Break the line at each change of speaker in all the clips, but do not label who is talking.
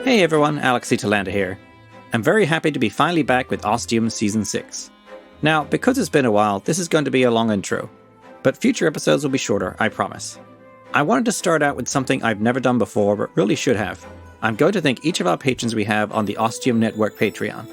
Hey everyone, Alexi Telander here. I'm very happy to be finally back with Ostium Season 6. Now, because it's been a while, this is going to be a long intro, but future episodes will be shorter, I promise. I wanted to start out with something I've never done before, but really should have. I'm going to thank each of our patrons we have on the Ostium Network Patreon.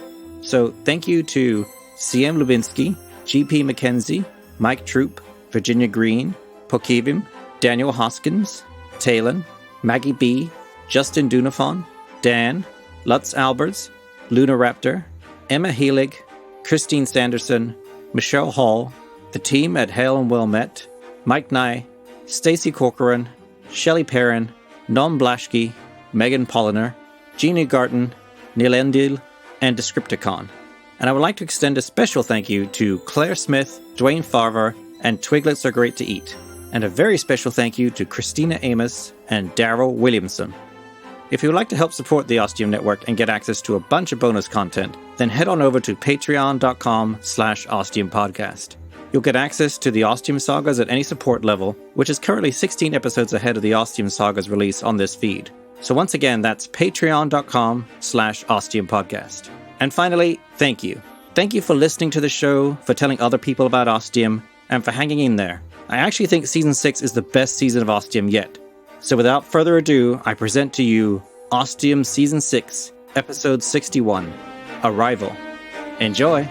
So thank you to CM Lubinsky, GP Mckenzie, Mike Troop, Virginia Green, Pokevim, Daniel Hoskins, Talon, Maggie B, Justin Dunafon, Dan, Lutz Alberts, Luna Raptor, Emma Heelig, Christine Sanderson, Michelle Hall, the team at Hale and Well Met, Mike Nye, Stacy Corcoran, Shelley Perrin, Nom Blashke, Megan Polliner, Jeannie Garten, Neil Endil, and Descripticon. And I would like to extend a special thank you to Claire Smith, Dwayne Farver, and Twiglets Are Great to Eat. And a very special thank you to Christina Amos and Daryl Williamson. If you would like to help support the Ostium Network and get access to a bunch of bonus content, then head on over to patreon.com/Ostium Podcast. You'll get access to the Ostium Sagas at any support level, which is currently 16 episodes ahead of the Ostium Sagas release on this feed. So once again, that's patreon.com/Ostium Podcast. And finally, thank you. Thank you for listening to the show, for telling other people about Ostium, and for hanging in there. I actually think Season 6 is the best season of Ostium yet. So without further ado, I present to you Ostium Season 6, Episode 61, Arrival. Enjoy!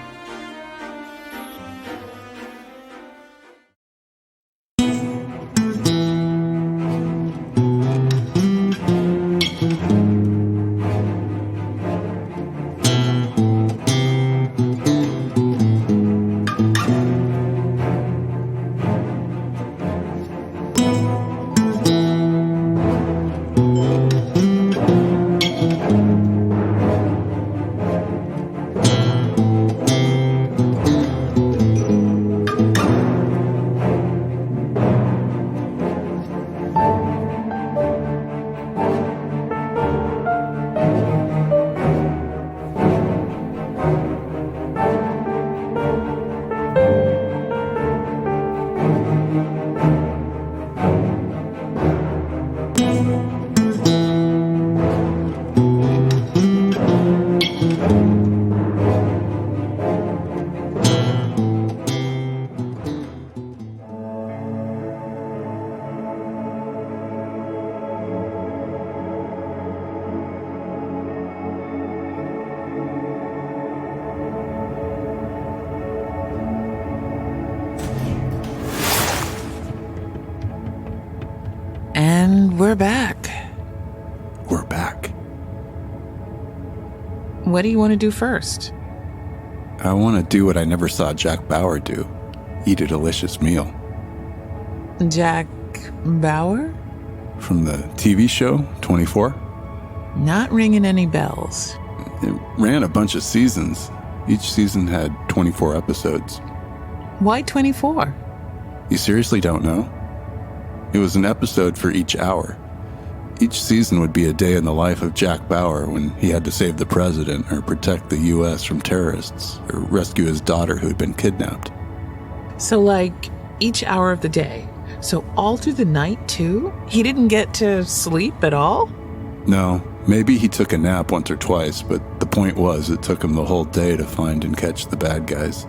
And we're back.
We're back.
What do you want to do first?
I want to do what I never saw Jack Bauer do. Eat a delicious meal.
Jack Bauer?
From the TV show, 24?
Not ringing any bells.
It ran a bunch of seasons. Each season had 24 episodes.
Why 24?
You seriously don't know? It was an episode for each hour. Each season would be a day in the life of Jack Bauer when he had to save the president or protect the U.S. from terrorists or rescue his daughter who had been kidnapped.
So like each hour of the day. So all through the night too? He didn't get to sleep at all?
No, maybe he took a nap once or twice, but the point was it took him the whole day to find and catch the bad guys.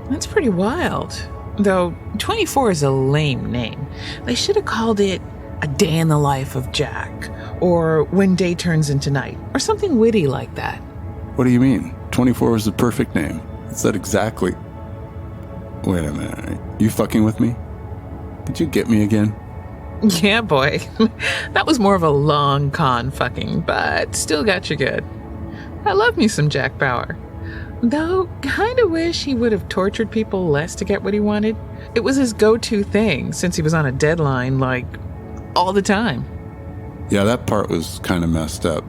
That's pretty wild. Though 24 is a lame name. They should have called it A Day in the Life of Jack, or When Day Turns into Night, or something witty like that.
What do you mean? 24 was the perfect name. It said exactly... Wait a minute. You fucking with me? Did you get me again?
Yeah, boy. That was more of a long con fucking, but still got you good. I love me some Jack Bauer. Though, kinda wish he would have tortured people less to get what he wanted. It was his go-to thing, since he was on a deadline, like, all the time.
Yeah, that part was kinda messed up.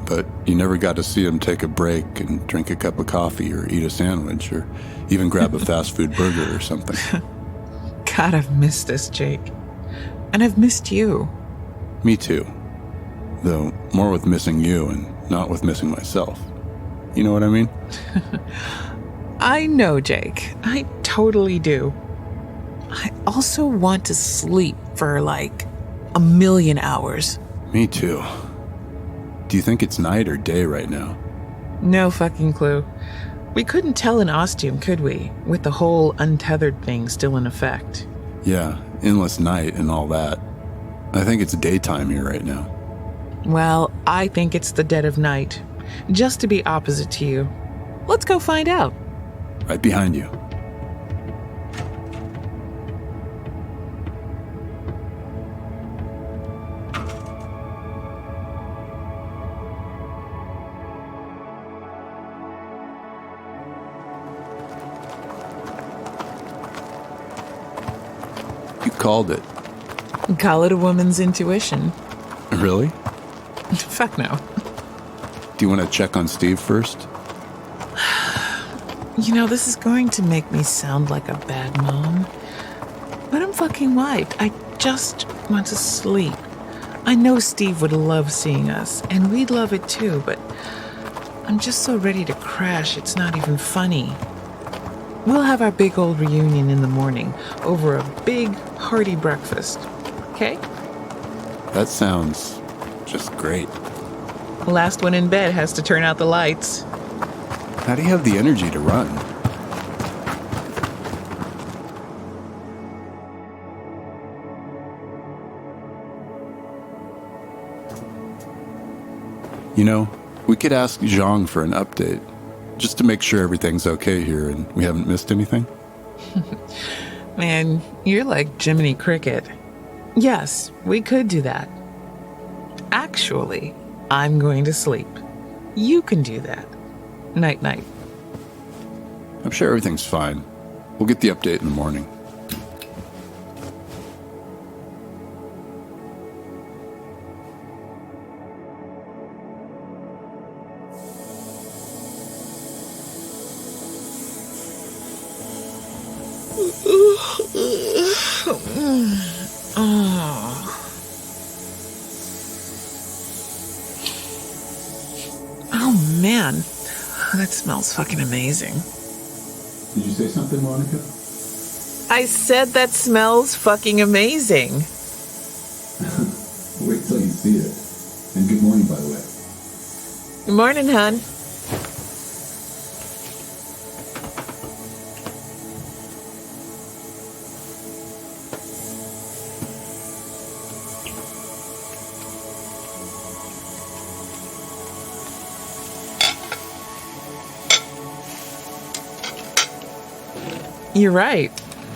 But you never got to see him take a break and drink a cup of coffee or eat a sandwich or even grab a fast food burger or something.
God, I've missed this, Jake. And I've missed you.
Me too. Though more with missing you and not with missing myself. You know what I mean?
I know, Jake. I totally do. I also want to sleep for like 1,000,000 hours.
Me too. Do you think it's night or day right now?
No fucking clue. We couldn't tell in Ostium, could we? With the whole untethered thing still in effect.
Yeah, endless night and all that. I think it's daytime here right now.
Well, I think it's the dead of night. Just to be opposite to you. Let's go find out.
Right behind you. You called it.
Call it a woman's intuition.
Really?
Fuck no.
Do you want to check on Steve first?
You know, this is going to make me sound like a bad mom. But I'm fucking white. I just want to sleep. I know Steve would love seeing us, and we'd love it too, but I'm just so ready to crash, it's not even funny. We'll have our big old reunion in the morning over a big, hearty breakfast. Okay?
That sounds just great.
The last one in bed has to turn out the lights.
How do you have the energy to run? You know, we could ask Zhang for an update, just to make sure everything's okay here and we haven't missed anything.
Man, you're like Jiminy Cricket. Yes, we could do that. Actually, I'm going to sleep. You can do that. Night-night.
I'm sure everything's fine. We'll get the update in the morning.
Oh, man. That smells fucking amazing.
Did you say something, Monica?
I said that smells fucking amazing.
Wait till you see it. And good morning, by the way.
Good morning, hon. You're right.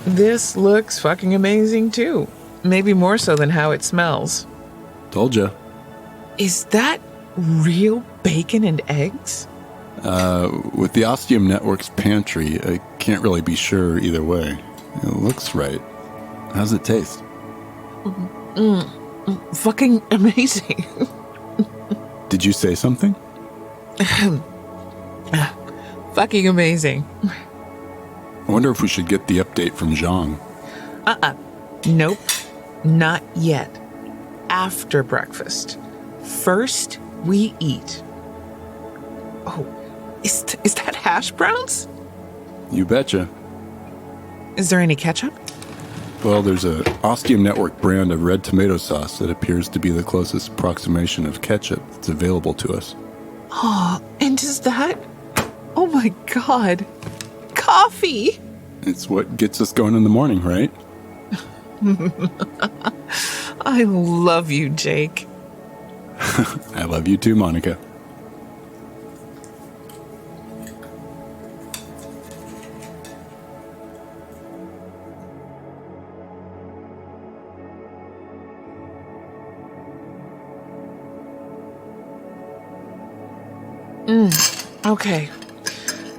This looks fucking amazing too. Maybe more so than how it smells.
Told ya.
Is that real bacon and eggs?
With the Ostium Network's pantry, I can't really be sure either way. It looks right. How's it taste?
Fucking amazing.
Did you say something?
Fucking amazing.
I wonder if we should get the update from Zhang.
Nope. Not yet. After breakfast. First, we eat. Oh, is that hash browns?
You betcha.
Is there any ketchup?
Well, there's a Ostium Network brand of red tomato sauce that appears to be the closest approximation of ketchup that's available to us.
Oh, and is that... Oh my god. Coffee!
It's what gets us going in the morning, right?
I love you, Jake.
I love you too, Monica.
Okay.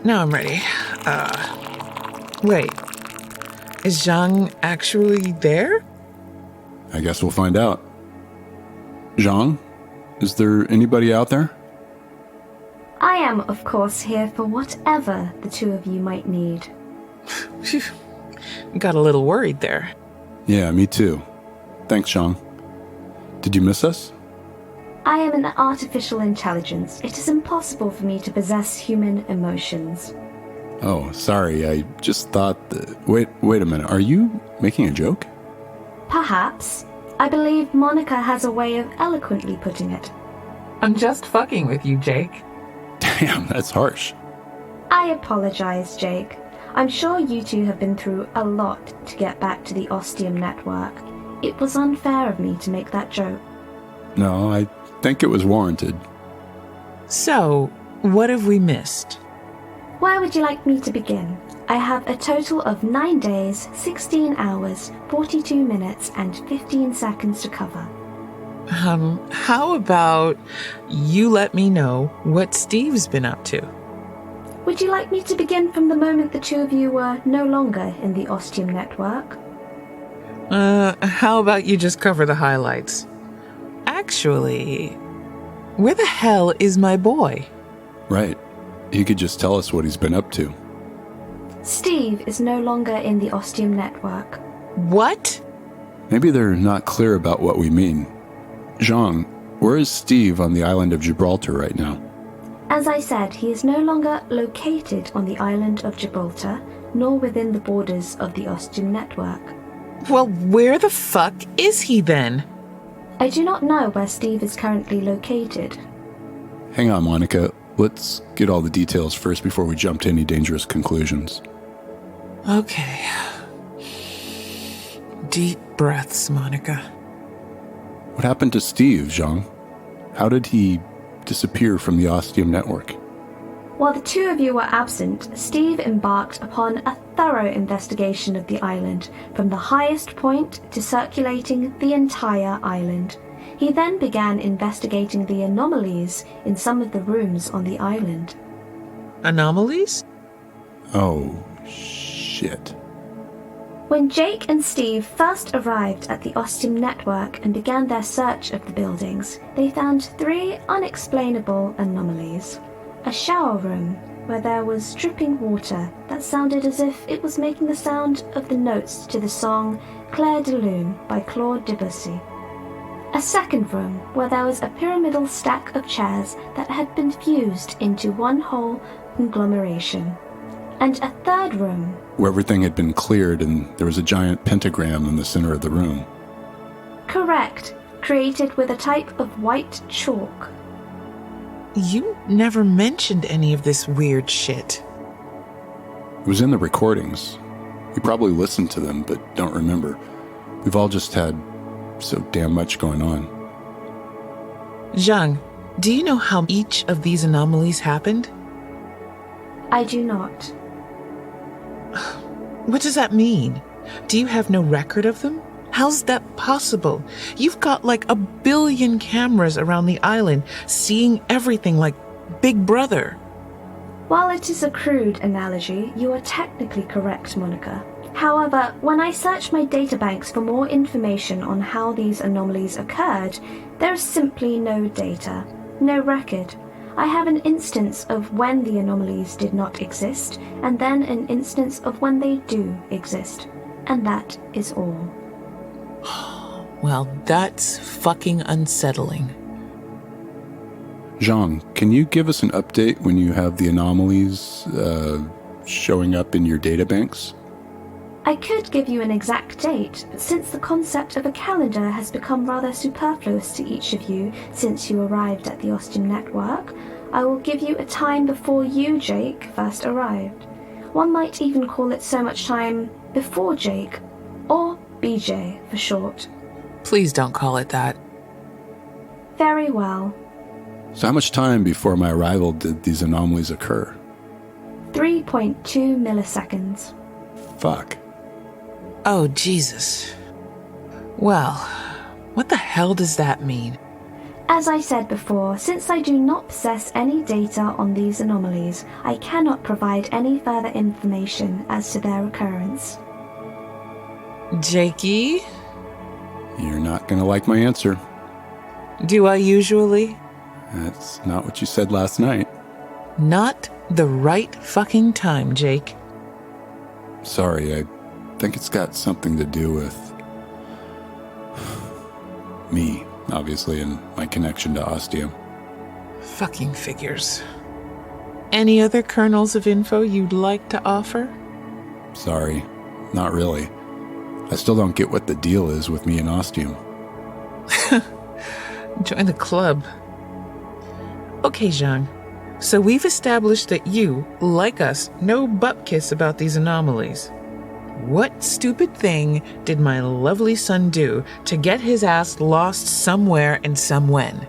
Now I'm ready. Wait. Is Zhang actually there?
I guess we'll find out. Zhang, is there anybody out there?
I am, of course, here for whatever the two of you might need.
Got a little worried there.
Yeah, me too. Thanks, Zhang. Did you miss us?
I am an artificial intelligence. It is impossible for me to possess human emotions.
Oh, sorry. I just thought that... Wait a minute. Are you making a joke?
Perhaps. I believe Monica has a way of eloquently putting it.
I'm just fucking with you, Jake.
Damn, that's harsh.
I apologize, Jake. I'm sure you two have been through a lot to get back to the Ostium Network. It was unfair of me to make that joke.
No, I think it was warranted.
So, what have we missed?
Where would you like me to begin? I have a total of 9 days, 16 hours, 42 minutes, and 15 seconds to cover.
How about you let me know what Steve's been up to?
Would you like me to begin from the moment the two of you were no longer in the Ostium Network?
How about you just cover the highlights? Actually, where the hell is my boy?
Right. He could just tell us what he's been up to.
Steve is no longer in the Ostium Network.
What?
Maybe they're not clear about what we mean. Zhang, where is Steve on the island of Gibraltar right now?
As I said, he is no longer located on the island of Gibraltar, nor within the borders of the Ostium Network.
Well, where the fuck is he then?
I do not know where Steve is currently located.
Hang on, Monica. Let's get all the details first before we jump to any dangerous conclusions.
Okay. Deep breaths, Monica.
What happened to Steve, Zhang? How did he disappear from the Ostium Network?
While the two of you were absent, Steve embarked upon a thorough investigation of the island, from the highest point to circulating the entire island. He then began investigating the anomalies in some of the rooms on the island.
Anomalies?
Oh, shit.
When Jake and Steve first arrived at the Ostium Network and began their search of the buildings, they found 3 unexplainable anomalies. A shower room where there was dripping water that sounded as if it was making the sound of the notes to the song Clair de Lune by Claude Debussy. A second room where there was a pyramidal stack of chairs that had been fused into one whole conglomeration. And a third room
Where everything had been cleared and there was a giant pentagram in the center of the room.
correct, created with a type of white chalk.
You never mentioned any of this weird shit.
It was in the recordings. You probably listened to them, but don't remember. We've all just had so damn much going on.
Zhang, do you know how each of these anomalies happened?
I do not.
What does that mean? Do you have no record of them? How's that possible? You've got like 1 billion cameras around the island, seeing everything like Big Brother.
While it is a crude analogy, you are technically correct, Monica. However, when I searched my databanks for more information on how these anomalies occurred, there is simply no data, no record. I have an instance of when the anomalies did not exist, and then an instance of when they do exist. And that is all.
Well, that's fucking unsettling.
Zhang, can you give us an update when you have the anomalies showing up in your databanks?
I could give you an exact date, but since the concept of a calendar has become rather superfluous to each of you since you arrived at the Ostium Network, I will give you a time before you, Jake, first arrived. One might even call it so much time before Jake, or BJ for short.
Please don't call it that.
Very well.
So how much time before my arrival did these anomalies occur?
3.2 milliseconds.
Fuck.
Oh, Jesus. Well, what the hell does that mean?
As I said before, since I do not possess any data on these anomalies, I cannot provide any further information as to their occurrence.
Jakey?
You're not gonna like my answer.
Do I usually?
That's not what you said last night.
Not the right fucking time, Jake.
Sorry, I think it's got something to do with me, obviously, and my connection to Ostium.
Fucking figures. Any other kernels of info you'd like to offer?
Sorry, not really. I still don't get what the deal is with me and Ostium.
Join the club. Okay, Zhang. So we've established that you, like us, know bupkis about these anomalies. What stupid thing did my lovely son do to get his ass lost somewhere and somewhen?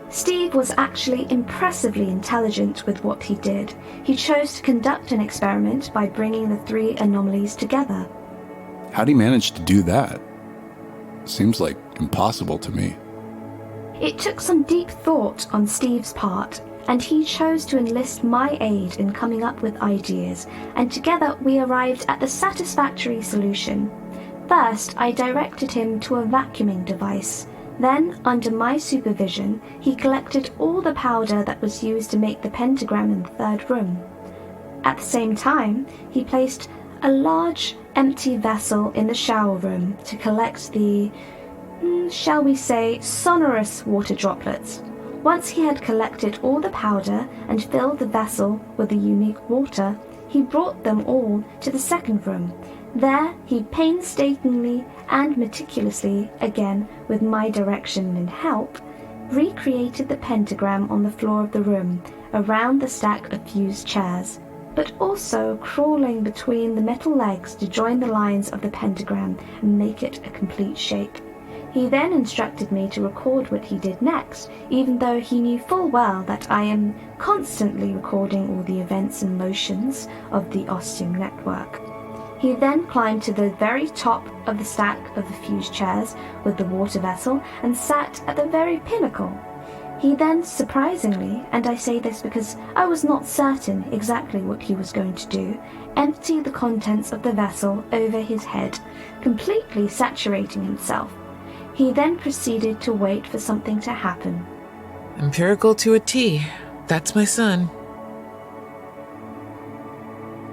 Steve was actually impressively intelligent with what he did. He chose to conduct an experiment by bringing the 3 anomalies together.
How'd he manage to do that? Seems like impossible to me.
It took some deep thought on Steve's part, and he chose to enlist my aid in coming up with ideas, and together we arrived at the satisfactory solution. First, I directed him to a vacuuming device. Then, under my supervision, he collected all the powder that was used to make the pentagram in the 3rd room. At the same time, he placed a large empty vessel in the shower room to collect the, shall we say, sonorous water droplets. Once he had collected all the powder and filled the vessel with the unique water, he brought them all to the 2nd room. There, he painstakingly and meticulously, again with my direction and help, recreated the pentagram on the floor of the room, around the stack of fused chairs, but also crawling between the metal legs to join the lines of the pentagram and make it a complete shape. He then instructed me to record what he did next, even though he knew full well that I am constantly recording all the events and motions of the Ostium Network. He then climbed to the very top of the stack of the fused chairs with the water vessel and sat at the very pinnacle. He then, surprisingly, and I say this because I was not certain exactly what he was going to do, emptied the contents of the vessel over his head, completely saturating himself. He then proceeded to wait for something to happen.
Empirical to a T. That's my son.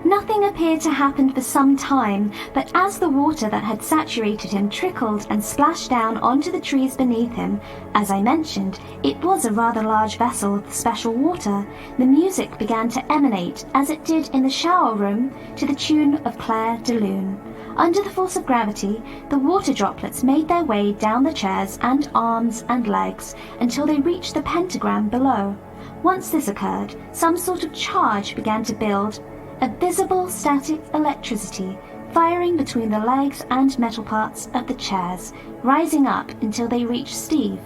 Nothing appeared to happen for some time, but as the water that had saturated him trickled and splashed down onto the trees beneath him, as I mentioned, it was a rather large vessel of the special water, the music began to emanate, as it did in the shower room, to the tune of Claire de Lune. Under the force of gravity, the water droplets made their way down the chairs and arms and legs until they reached the pentagram below. Once this occurred, some sort of charge began to build, a visible static electricity firing between the legs and metal parts of the chairs, rising up until they reached Steve.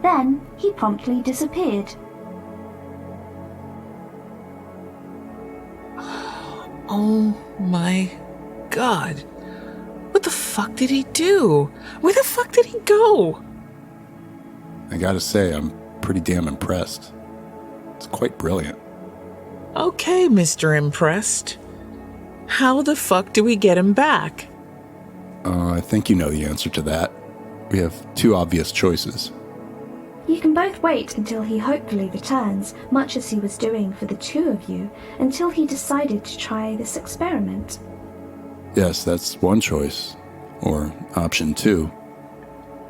Then he promptly disappeared.
Oh my God. What the fuck did he do? Where the fuck did he go?
I gotta say, I'm pretty damn impressed. It's quite brilliant.
Okay, Mr. Impressed. How the fuck do we get him back?
I think you know the answer to that. We have 2 obvious choices.
You can both wait until he hopefully returns, much as he was doing for the 2 of you, until he decided to try this experiment.
Yes, that's one choice. Or option 2.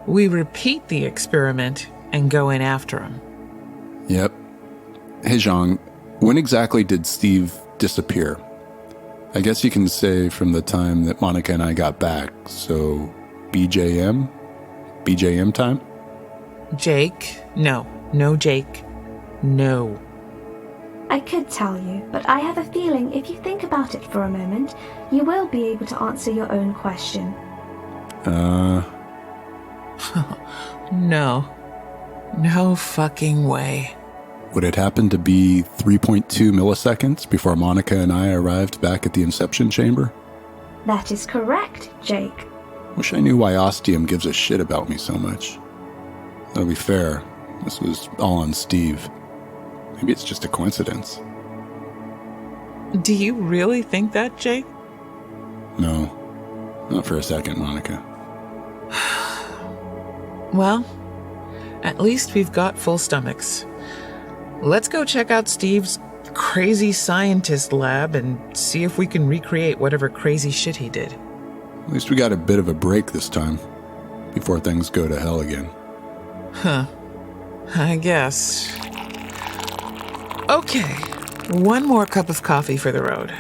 We repeat the experiment and go in after him.
Yep. Hey, Zhang, when exactly did Steve disappear? I guess you can say from the time that Monica and I got back, so BJM? BJM time?
Jake? No. No, Jake. No.
I could tell you, but I have a feeling if you think about it for a moment, you will be able to answer your own question.
No. No fucking way.
Would it happen to be 3.2 milliseconds before Monica and I arrived back at the Inception Chamber?
That is correct, Jake.
Wish I knew why Ostium gives a shit about me so much. To be fair, this was all on Steve. Maybe it's just a coincidence.
Do you really think that, Jake?
No, not for a second, Monica.
Well, at least we've got full stomachs. Let's go check out Steve's crazy scientist lab and see if we can recreate whatever crazy shit he did.
At least we got a bit of a break this time, before things go to hell again.
Huh. I guess. Okay, one more cup of coffee for the road.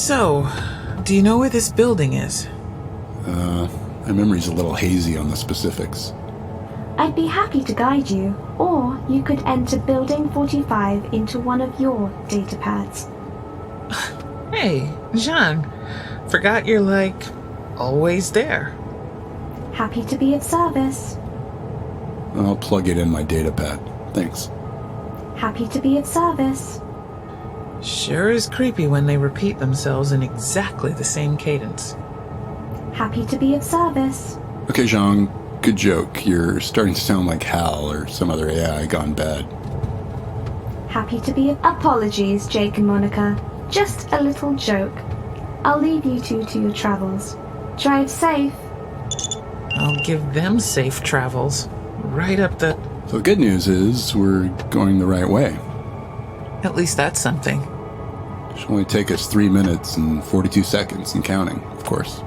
So, do you know where this building is?
My memory's a little hazy on the specifics.
I'd be happy to guide you, or you could enter Building 45 into one of your data pads.
Hey, Zhang. Forgot you're, always there.
Happy to be of service.
I'll plug it in my data pad. Thanks.
Happy to be of service.
Sure is creepy when they repeat themselves in exactly the same cadence.
Happy to be of service.
Okay, Zhang, good joke. You're starting to sound like Hal or some other AI gone bad.
Happy to be of... Apologies, Jake and Monica. Just a little joke. I'll leave you two to your travels. Drive safe.
I'll give them safe travels. Right up the...
So the good news is we're going the right way.
At least that's something.
It should only take us 3 minutes and 42 seconds and counting, of course.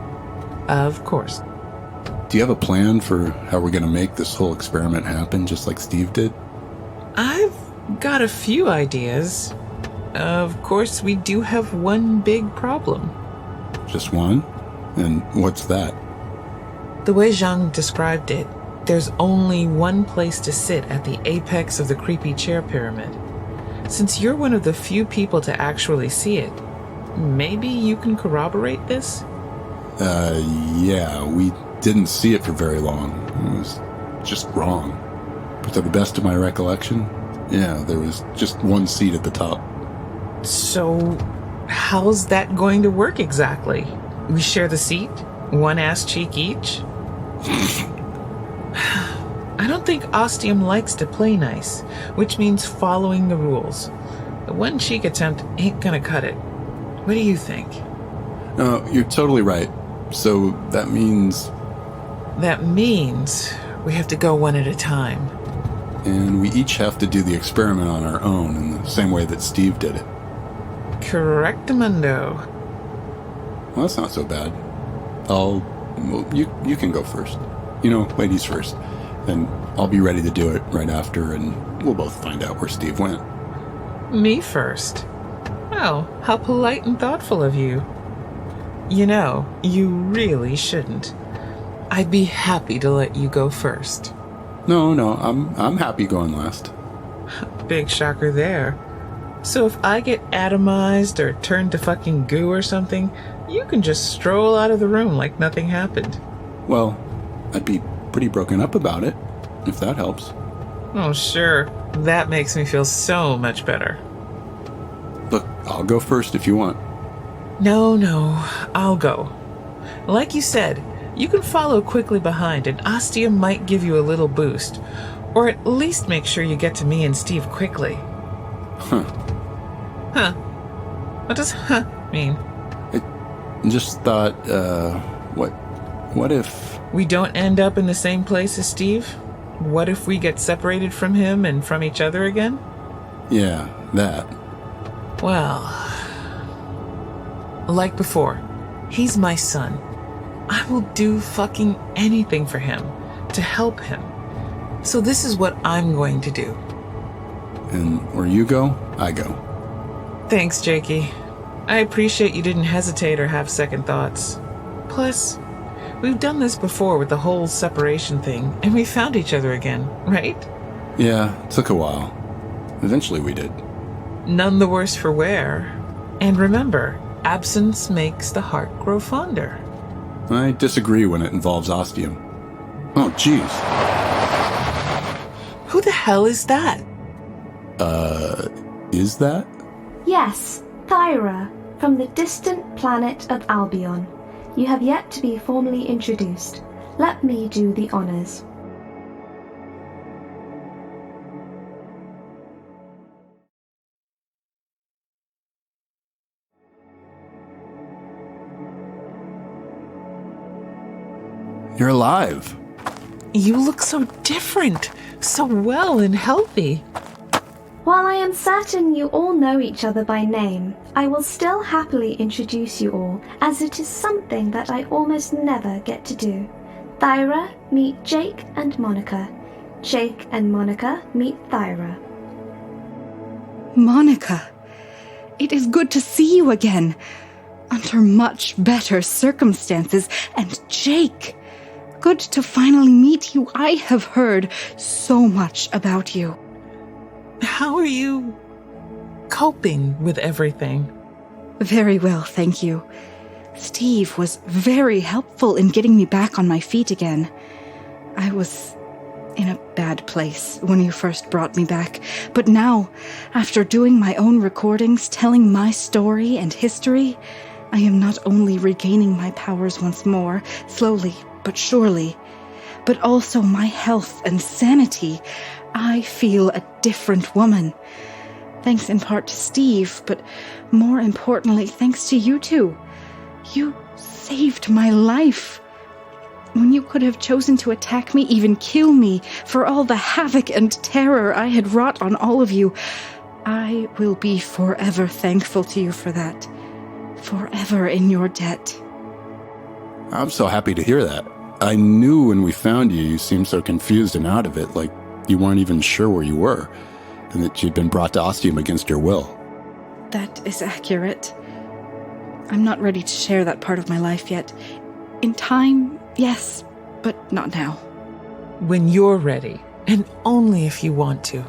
Of course.
Do you have a plan for how we're going to make this whole experiment happen, just like Steve did?
I've got a few ideas. Of course, we do have one big problem.
Just one? And what's that?
The way Zhang described it, there's only one place to sit at the apex of the creepy chair pyramid. Since you're one of the few people to actually see it, maybe you can corroborate this?
Yeah, we didn't see it for very long. It was just wrong. But to the best of my recollection, yeah, there was just one seat at the top.
So, how's that going to work exactly? We share the seat? One ass cheek each? I don't think Ostium likes to play nice, which means following the rules. The one cheek attempt ain't gonna cut it. What do you think?
No, you're totally right. So that means...
That means we have to go one at a time.
And we each have to do the experiment on our own in the same way that Steve did it.
Correctamundo.
Well, that's not so bad. You can go first. Ladies first. And I'll be ready to do it right after, and we'll both find out where Steve went.
Me first? Oh, how polite and thoughtful of you. You really shouldn't. I'd be happy to let you go first.
No, I'm happy going last.
Big shocker there. So if I get atomized or turned to fucking goo or something, you can just stroll out of the room like nothing happened.
Well, I'd be pretty broken up about it, if that helps.
Oh, sure. That makes me feel so much better.
Look, I'll go first if you want.
No, I'll go. Like you said, you can follow quickly behind, and Ostium might give you a little boost. Or at least make sure you get to me and Steve quickly.
Huh.
What does huh mean?
I just thought, what if...
We don't end up in the same place as Steve? What if we get separated from him and from each other again?
Yeah, that.
Well, like before, he's my son. I will do fucking anything for him to help him. So this is what I'm going to do.
And where you go, I go.
Thanks, Jakey. I appreciate you didn't hesitate or have second thoughts. Plus, we've done this before with the whole separation thing, and we found each other again, right?
Yeah, it took a while. Eventually we did.
None the worse for wear. And remember, absence makes the heart grow fonder.
I disagree when it involves Ostium. Oh, jeez.
Who the hell is that?
Is that?
Yes, Thyra, from the distant planet of Albion. You have yet to be formally introduced. Let me do the honors.
You're alive.
You look so different, so well and healthy.
While I am certain you all know each other by name, I will still happily introduce you all, as it is something that I almost never get to do. Thyra, meet Jake and Monica. Jake and Monica, meet Thyra.
Monica, it is good to see you again. under much better circumstances. And Jake, good to finally meet you. I have heard so much about you.
How are you coping with everything?
Very well, thank you. Steve was very helpful in getting me back on my feet again. I was in a bad place when you first brought me back, but now, after doing my own recordings, telling my story and history, I am not only regaining my powers once more, slowly but surely, but also my health and sanity. I feel a different woman. Thanks in part to Steve, but more importantly, thanks to you two. You saved my life. When you could have chosen to attack me, even kill me, for all the havoc and terror I had wrought on all of you, I will be forever thankful to you for that. Forever in your debt.
I'm so happy to hear that. I knew when we found you, you seemed so confused and out of it, like you weren't even sure where you were, and that you'd been brought to Ostium against your will.
That is accurate. I'm not ready to share that part of my life yet. In time, yes, but not now.
When you're ready, and only if you want to.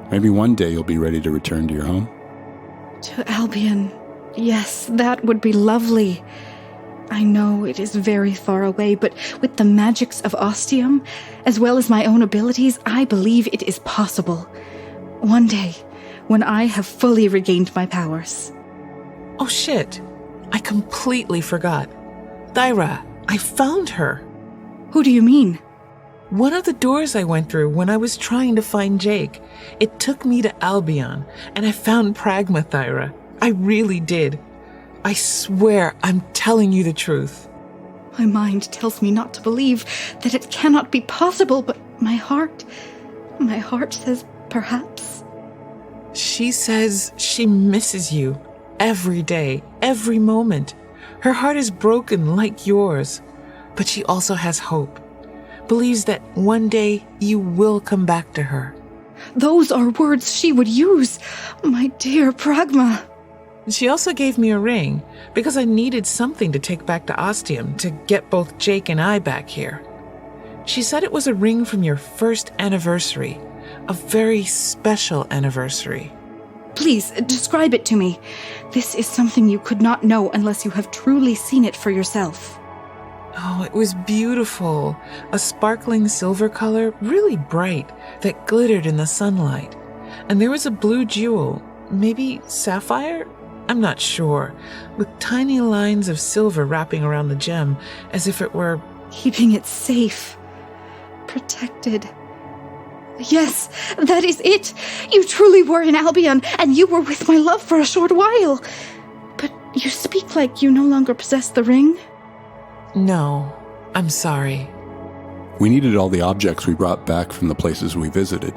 Maybe one day you'll be ready to return to your home.
To Albion, yes, that would be lovely. I know it is very far away, but with the magics of Ostium, as well as my own abilities, I believe it is possible. One day, when I have fully regained my powers.
Oh shit, I completely forgot. Thyra, I found her.
Who do you mean?
One of the doors I went through when I was trying to find Jake. It took me to Albion, and I found Pragma, Thyra. I really did. I swear I'm telling you the truth.
My mind tells me not to believe, that it cannot be possible, but my heart says perhaps.
She says she misses you every day, every moment. Her heart is broken like yours, but she also has hope. Believes that one day you will come back to her.
Those are words she would use, my dear Pragma.
She also gave me a ring because I needed something to take back to Ostium to get both Jake and I back here. She said it was a ring from your first anniversary, a very special anniversary.
Please, describe it to me. This is something you could not know unless you have truly seen it for yourself.
Oh, it was beautiful. A sparkling silver color, really bright, that glittered in the sunlight. And there was a blue jewel, maybe sapphire? I'm not sure, with tiny lines of silver wrapping around the gem, as if it were
keeping it safe, protected. Yes, that is it. You truly were in Albion, and you were with my love for a short while. But you speak like you no longer possess the ring.
No, I'm sorry.
We needed all the objects we brought back from the places we visited.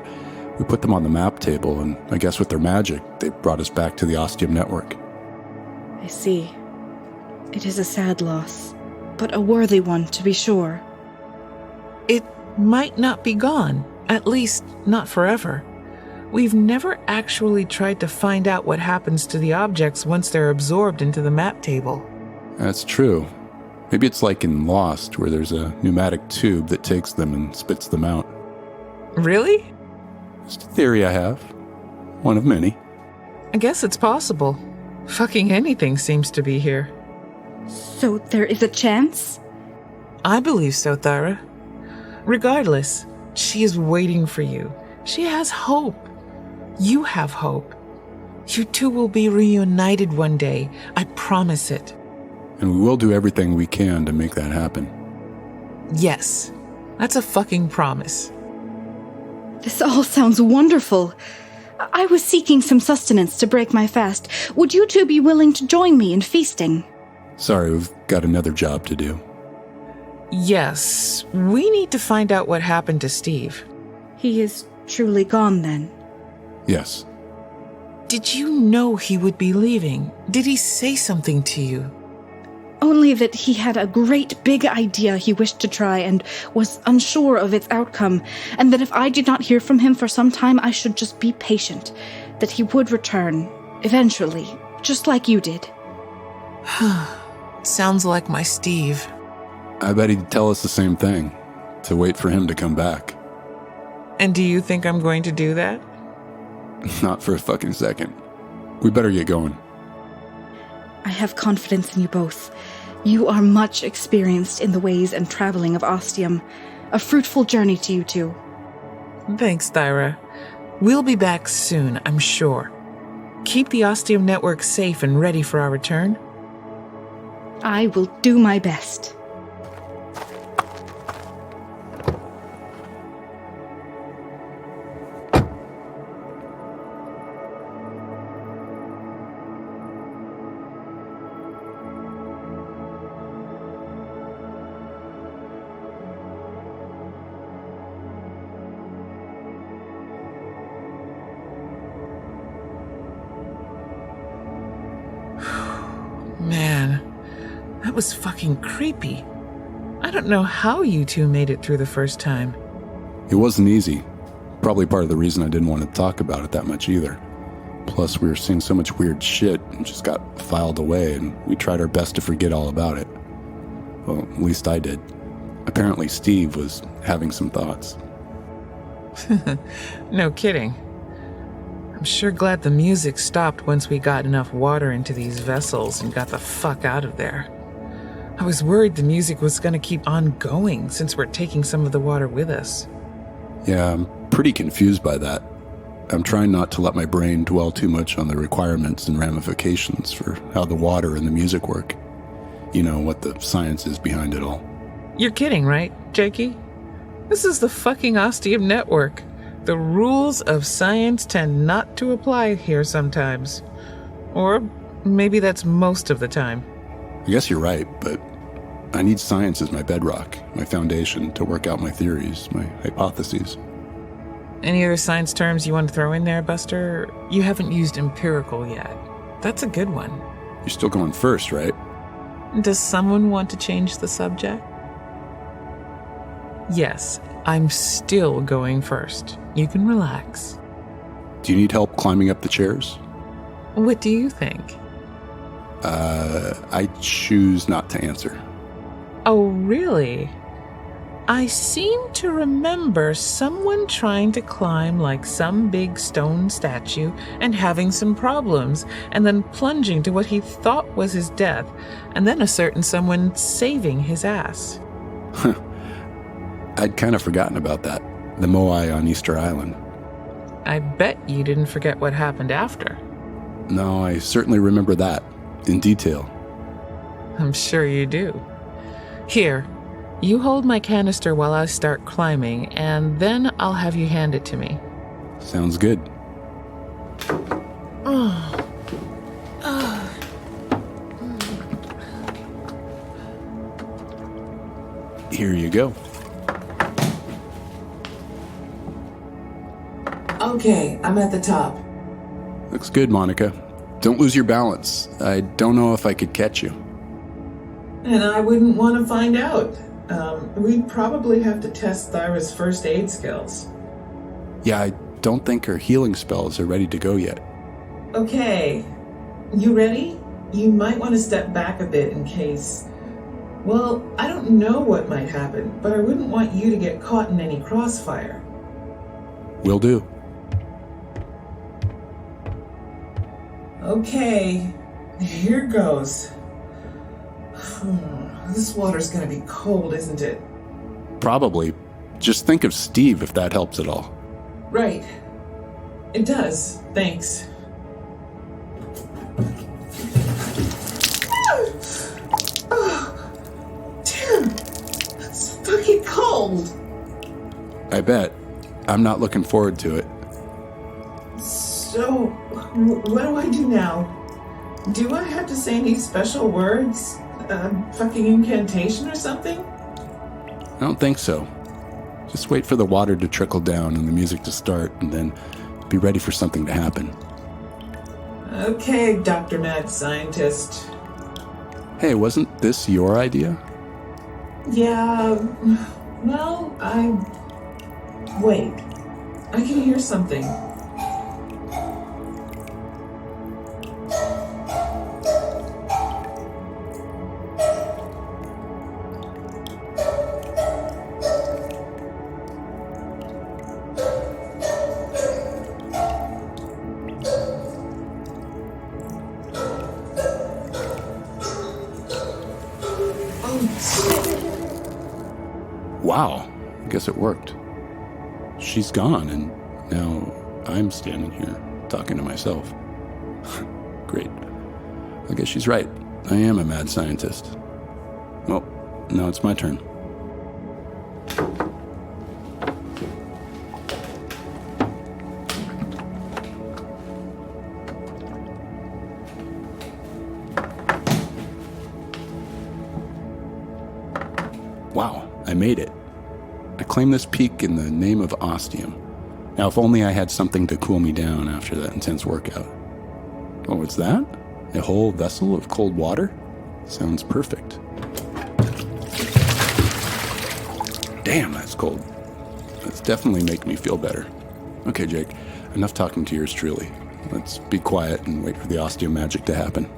We put them on the map table, and I guess with their magic, they brought us back to the Ostium Network.
I see. It is a sad loss, but a worthy one, to be sure.
It might not be gone, at least not forever. We've never actually tried to find out what happens to the objects once they're absorbed into the map table.
That's true. Maybe it's like in Lost, where there's a pneumatic tube that takes them and spits them out.
Really?
Just a theory I have. One of many.
I guess it's possible. Fucking anything seems to be here.
So there is a chance?
I believe so, Thyra. Regardless, she is waiting for you. She has hope. You have hope. You two will be reunited one day. I promise it.
And we will do everything we can to make that happen.
Yes, that's a fucking promise.
This all sounds wonderful. I was seeking some sustenance to break my fast. Would you two be willing to join me in feasting?
Sorry, we've got another job to do.
Yes, we need to find out what happened to Steve.
He is truly gone, then?
Yes.
Did you know he would be leaving? Did he say something to you?
Only that he had a great big idea he wished to try and was unsure of its outcome, and that if I did not hear from him for some time, I should just be patient, that he would return, eventually, just like you did.
Sounds like my Steve.
I bet he'd tell us the same thing, to wait for him to come back.
And do you think I'm going to do that?
Not for a fucking second. We better get going.
I have confidence in you both. You are much experienced in the ways and traveling of Ostium. A fruitful journey to you two.
Thanks, Thyra. We'll be back soon, I'm sure. Keep the Ostium Network safe and ready for our return.
I will do my best.
Man, that was fucking creepy. I don't know how you two made it through the first time.
It wasn't easy. Probably part of the reason I didn't want to talk about it that much either. Plus, we were seeing so much weird shit and just got filed away, and we tried our best to forget all about it. Well, at least I did. Apparently, Steve was having some thoughts.
No kidding. I'm sure glad the music stopped once we got enough water into these vessels and got the fuck out of there. I was worried the music was going to keep on going since we're taking some of the water with us.
Yeah, I'm pretty confused by that. I'm trying not to let my brain dwell too much on the requirements and ramifications for how the water and the music work. You know, what the science is behind it all.
You're kidding, right, Jakey? This is the fucking Ostium Network. The rules of science tend not to apply here sometimes. Or maybe that's most of the time.
I guess you're right, but I need science as my bedrock, my foundation to work out my theories, my hypotheses.
Any other science terms you want to throw in there, Buster? You haven't used empirical yet. That's a good one.
You're still going first, right?
Does someone want to change the subject? Yes, I'm still going first. You can relax.
Do you need help climbing up the chairs?
What do you think?
I choose not to answer.
Oh, really? I seem to remember someone trying to climb like some big stone statue and having some problems, and then plunging to what he thought was his death, and then a certain someone saving his ass.
I'd kind of forgotten about that. The Moai on Easter Island.
I bet you didn't forget what happened after.
No, I certainly remember that, in detail.
I'm sure you do. Here, you hold my canister while I start climbing, and then I'll have you hand it to me.
Sounds good. Here you go.
Okay, I'm at the top.
Looks good, Monica. Don't lose your balance. I don't know if I could catch you.
And I wouldn't want to find out. We'd probably have to test Thyra's first aid skills.
Yeah, I don't think her healing spells are ready to go yet.
Okay, you ready? You might want to step back a bit in case... Well, I don't know what might happen, but I wouldn't want you to get caught in any crossfire.
Will do.
Okay, here goes. This water's gonna be cold, isn't it?
Probably. Just think of Steve if that helps at all.
Right. It does, thanks. Damn, that's fucking cold.
I bet. I'm not looking forward to it.
So, what do I do now? Do I have to say any special words? Fucking incantation or something?
I don't think so. Just wait for the water to trickle down and the music to start, and then be ready for something to happen.
Okay, Dr. Mad Scientist.
Hey, wasn't this your idea?
Yeah, well, Wait, I can hear something.
guess it worked. She's gone, and now I'm standing here talking to myself. Great. I guess she's right. I am a mad scientist. Well, now it's my turn. Wow, I made it. I claimed this peak in the name of Ostium. Now, if only I had something to cool me down after that intense workout. Oh, what's that? A whole vessel of cold water? Sounds perfect. Damn, that's cold. That's definitely making me feel better. Okay, Jake, enough talking to yours truly. Let's be quiet and wait for the Ostium magic to happen.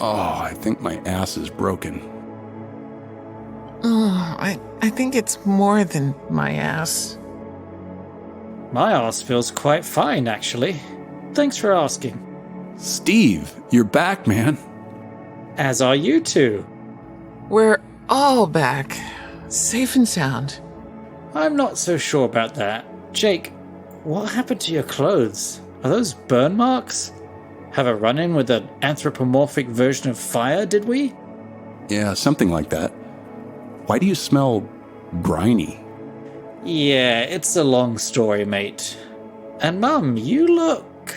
Oh, I think my ass is broken.
Oh, I think it's more than my ass.
My ass feels quite fine, actually. Thanks for asking.
Steve, you're back, man.
As are you two.
We're all back, safe and sound.
I'm not so sure about that. Jake, what happened to your clothes? Are those burn marks? Have a run-in with an anthropomorphic version of fire, did we?
Yeah, something like that. Why do you smell briny?
Yeah, it's a long story, mate. And Mum, you look...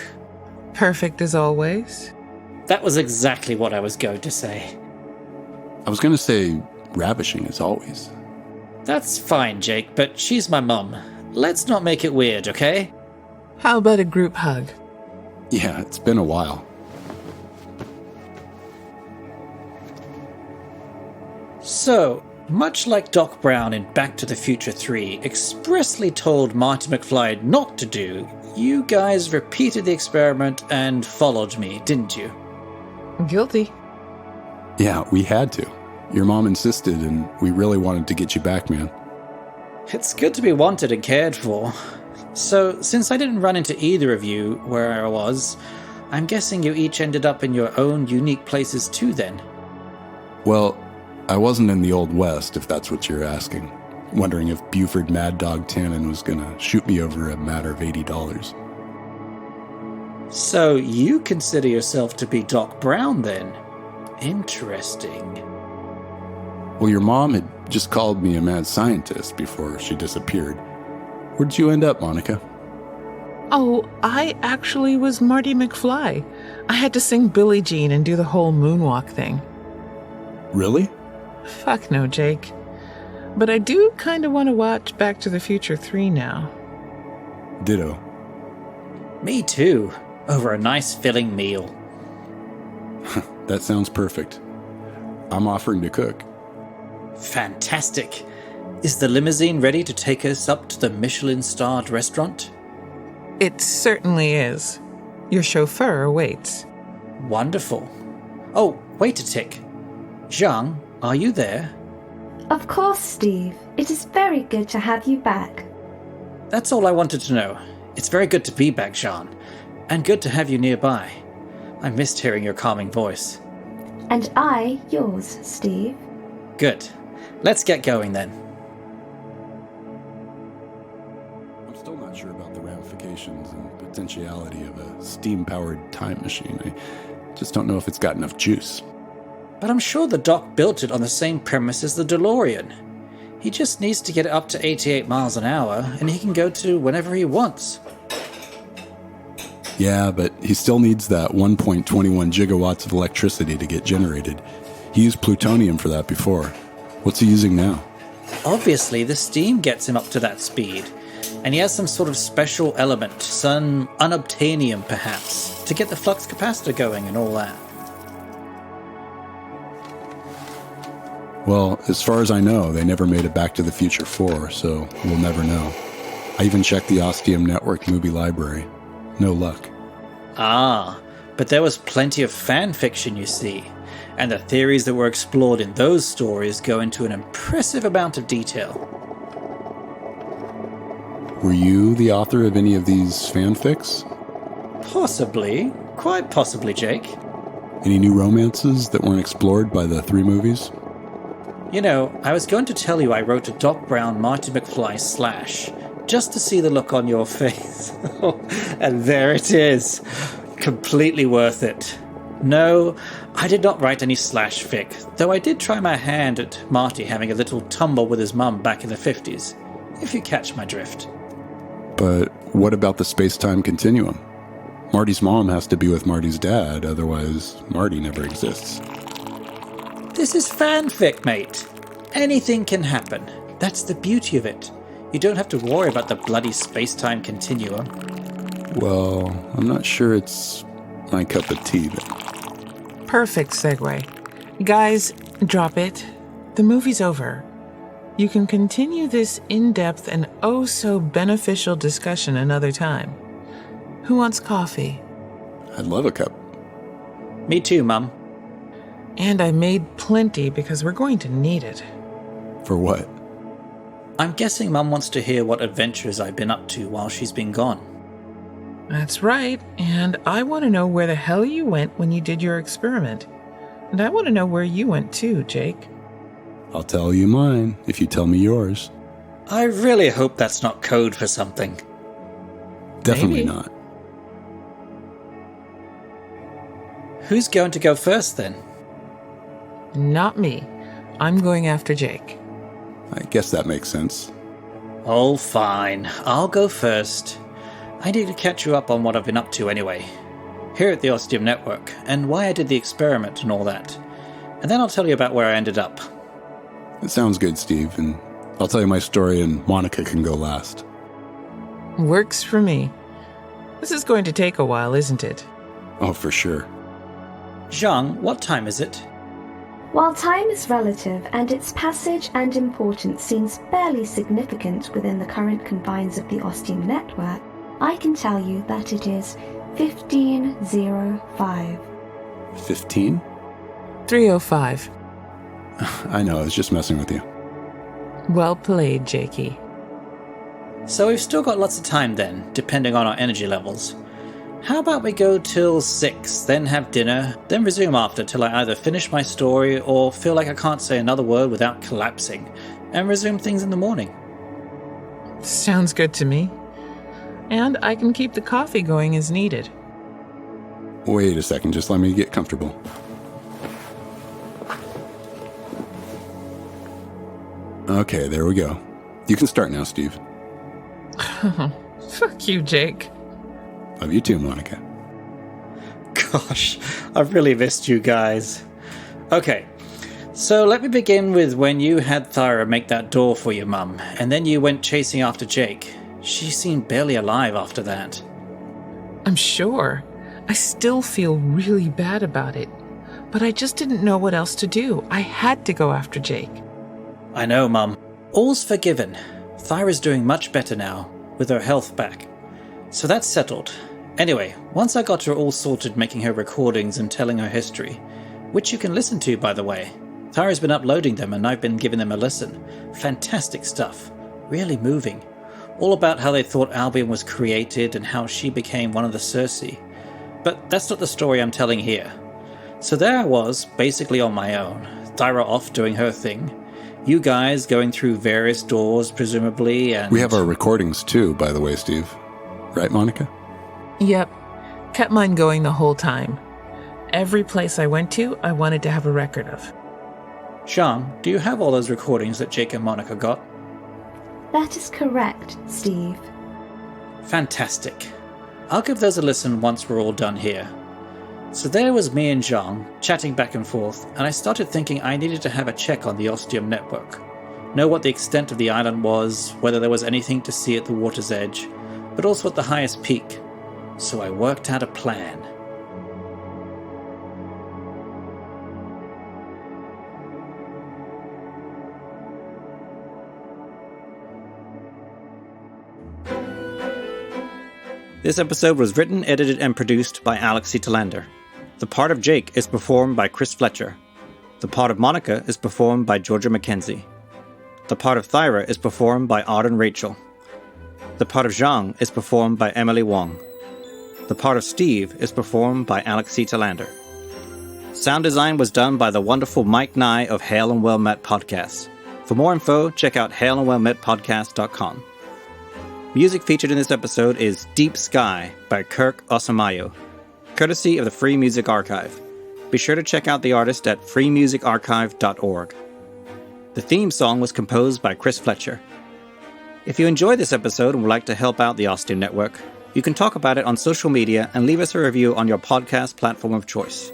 Perfect as always.
That was exactly what I was going to say.
I was going to say ravishing as always.
That's fine, Jake, but she's my mum. Let's not make it weird, okay?
How about a group hug?
Yeah, it's been a while.
So, much like Doc Brown in Back to the Future 3 expressly told Marty McFly not to do, you guys repeated the experiment and followed me, didn't you?
Guilty.
Yeah, we had to. Your mom insisted, and we really wanted to get you back, man.
It's good to be wanted and cared for. So, since I didn't run into either of you where I was, I'm guessing you each ended up in your own unique places too then.
Well, I wasn't in the Old West, if that's what you're asking. Wondering if Buford Mad Dog Tannen was gonna shoot me over a matter of $80.
So, you consider yourself to be Doc Brown then? Interesting.
Well, your mom had just called me a mad scientist before she disappeared. Where'd you end up, Monica?
Oh, I actually was Marty McFly. I had to sing Billie Jean and do the whole moonwalk thing.
Really?
Fuck no, Jake. But I do kind of want to watch Back to the Future 3 now.
Ditto.
Me too. Over a nice filling meal.
That sounds perfect. I'm offering to cook.
Fantastic. Is the limousine ready to take us up to the Michelin-starred restaurant?
It certainly is. Your chauffeur awaits.
Wonderful. Oh, wait a tick. Zhang, are you there?
Of course, Steve. It is very good to have you back.
That's all I wanted to know. It's very good to be back, Zhang, and good to have you nearby. I missed hearing your calming voice.
And I yours, Steve.
Good. Let's get going then.
I'm still not sure about the ramifications and potentiality of a steam-powered time machine. I just don't know if it's got enough juice.
But I'm sure the doc built it on the same premise as the DeLorean. He just needs to get it up to 88 miles an hour, and he can go to whenever he wants.
Yeah, but he still needs that 1.21 gigawatts of electricity to get generated. He used plutonium for that before. What's he using now?
Obviously, the steam gets him up to that speed, and he has some sort of special element, some unobtainium perhaps, to get the flux capacitor going and all that.
Well, as far as I know, they never made it Back to the Future 4, so we'll never know. I even checked the Ostium Network movie library. No luck.
Ah, but there was plenty of fan fiction, you see, and the theories that were explored in those stories go into an impressive amount of detail.
Were you the author of any of these fanfics?
Possibly. Quite possibly, Jake.
Any new romances that weren't explored by the 3 movies?
You know, I was going to tell you I wrote a Doc Brown Marty McFly slash, just to see the look on your face. And there it is. Completely worth it. No, I did not write any slash fic, though I did try my hand at Marty having a little tumble with his mum back in the 50s, if you catch my drift.
But what about the space-time continuum? Marty's mom has to be with Marty's dad, otherwise Marty never exists.
This is fanfic, mate. Anything can happen. That's the beauty of it. You don't have to worry about the bloody space-time continuum.
Well, I'm not sure it's my cup of tea then.
Perfect segue. Guys, drop it. The movie's over. You can continue this in-depth and oh-so-beneficial discussion another time. Who wants coffee?
I'd love a cup.
Me too, Mum.
And I made plenty because we're going to need it.
For what?
I'm guessing Mum wants to hear what adventures I've been up to while she's been gone.
That's right, and I want to know where the hell you went when you did your experiment. And I want to know where you went too, Jake.
I'll tell you mine if you tell me yours.
I really hope that's not code for something.
Definitely
Maybe.
not.
Who's going to go first then?
Not me. I'm going after Jake.
I guess that makes sense.
Oh, fine. I'll go first. I need to catch you up on what I've been up to anyway. Here at the Ostium Network, and why I did the experiment and all that. And then I'll tell you about where I ended up.
It sounds good, Steve, and I'll tell you my story and Monica can go last.
Works for me. This is going to take a while, isn't it?
Oh, for sure.
Zhang, what time is it?
While time is relative and its passage and importance seems barely significant within the current confines of the Ostium Network, I can tell you that it is 15:05.
15?
3:05.
I know, I was just messing with you.
Well played, Jakey.
So we've still got lots of time then, depending on our energy levels. How about we go till 6, then have dinner, then resume after till I either finish my story or feel like I can't say another word without collapsing, and resume things in the morning.
Sounds good to me. And I can keep the coffee going as needed.
Wait a second, just let me get comfortable. Okay, there we go. You can start now, Steve.
Fuck you, Jake.
Love you too, Monica.
Gosh, I've really missed you guys. Okay, so let me begin with when you had Thyra make that door for your mum, and then you went chasing after Jake. She seemed barely alive after that.
I'm sure. I still feel really bad about it. But I just didn't know what else to do. I had to go after Jake.
I know, Mum. All's forgiven. Thyra's doing much better now, with her health back. So that's settled. Anyway, once I got her all sorted making her recordings and telling her history, which you can listen to, by the way. Thyra's been uploading them and I've been giving them a listen. Fantastic stuff. Really moving. all about how they thought Albion was created and how she became one of the Circe. But that's not the story I'm telling here. So there I was, basically on my own, Thyra off doing her thing, you guys going through various doors, presumably, and...
We have our recordings too, by the way, Steve. Right, Monica?
Yep. Kept mine going the whole time. Every place I went to, I wanted to have a record of.
Zhang, do you have all those recordings that Jake and Monica got?
That is correct, Steve.
Fantastic. I'll give those a listen once we're all done here. So there was me and Zhang, chatting back and forth, and I started thinking I needed to have a check on the Ostium network. Know what the extent of the island was, whether there was anything to see at the water's edge, but also at the highest peak. So I worked out a plan. This episode was written, edited, and produced by Telander. The part of Jake is performed by Chris Fletcher. The part of Monica is performed by Georgia Mckenzie. The part of Thyra is performed by Arden Roddie. The part of Zhang is performed by Emily Wang. The part of Steve is performed by Telander. Sound design was done by the wonderful Mike Nye of Hail and Well Met Podcast. For more info, check out hailandwellmetpodcast.com. Music featured in this episode is Deep Sky by Kirk Osamayo, courtesy of the Free Music Archive. Be sure to check out the artist at freemusicarchive.org. The theme song was composed by Chris Fletcher. If you enjoyed this episode and would like to help out the Ostium Network, you can talk about it on social media and leave us a review on your podcast platform of choice.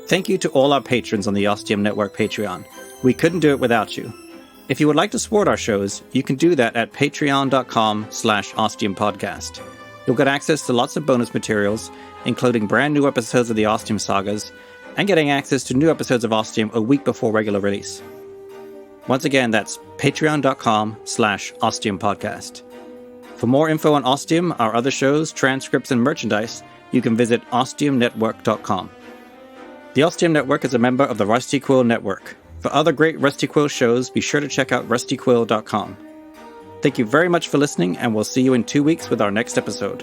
Thank you to all our patrons on the Ostium Network Patreon. We couldn't do it without you. If you would like to support our shows, you can do that at patreon.com/Ostium Podcast. You'll get access to lots of bonus materials, including brand new episodes of the Ostium Sagas, and getting access to new episodes of Ostium a week before regular release. Once again, that's patreon.com/Ostium Podcast. For more info on Ostium, our other shows, transcripts, and merchandise, you can visit ostiumnetwork.com. The Ostium Network is a member of the Rusty Quill Network. For other great Rusty Quill shows, be sure to check out rustyquill.com. Thank you very much for listening, and we'll see you in 2 weeks with our next episode.